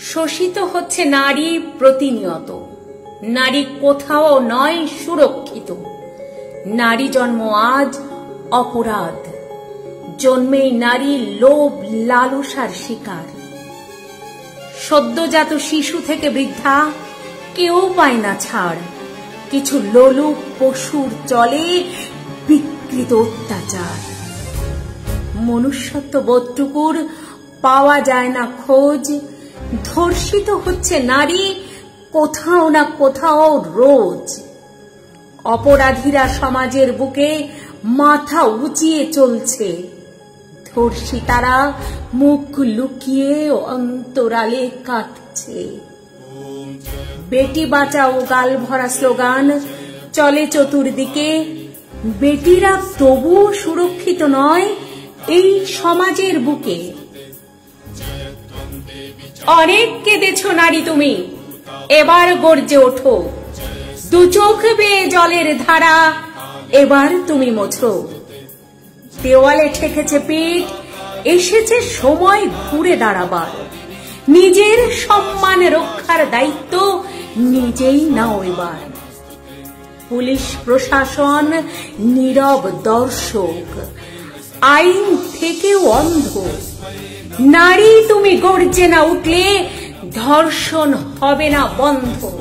শোষিত হচ্ছে নারী প্রতিনিয়ত। নারী কোথাও নয় সুরক্ষিত। নারী জন্ম আজ অপরাধ। জন্মেই নারী লোভ লালসার শিকার। সদ্যজাত শিশু থেকে বৃদ্ধা কেউ পায় না ছাড়। কিছু লোলুপ পশুর চলে বিকৃত অত্যাচার। মনুষ্যত্ব বোধটুকুর পাওয়া যায় না খোঁজ। ধর্ষিত হচ্ছে নারী কোথাও না কোথাও রোজ। অপরাধীরা সমাজের বুকে মাথা উঁচিয়ে চলছে। ধর্ষিতারা মুখ লুকিয়ে অন্তরালে কাঁদছে। বেটি বাঁচাও গাল ভরা স্লোগান চলে চতুর্দিকে। বেটিরা তবুও সুরক্ষিত নয় এই সমাজের বুকে। অনেক কেঁদেছ নারী তুমি, এবার গর্জে ওঠো। দু চোখ বেয়ে জলের ধারা এবার তুমি মোছো। দেওয়ালে ঠেকেছে পিঠ, এসেছে সময় ঘুরে দাঁড়াবার। নিজের সম্মান রক্ষার দায়িত্ব নিজেই নাও এবার। পুলিশ প্রশাসন নীরব দর্শক, আইন থেকেও অন্ধ। নারী তুমি গর্জে না উঠলে ধর্ষণ হবে না বন্ধ।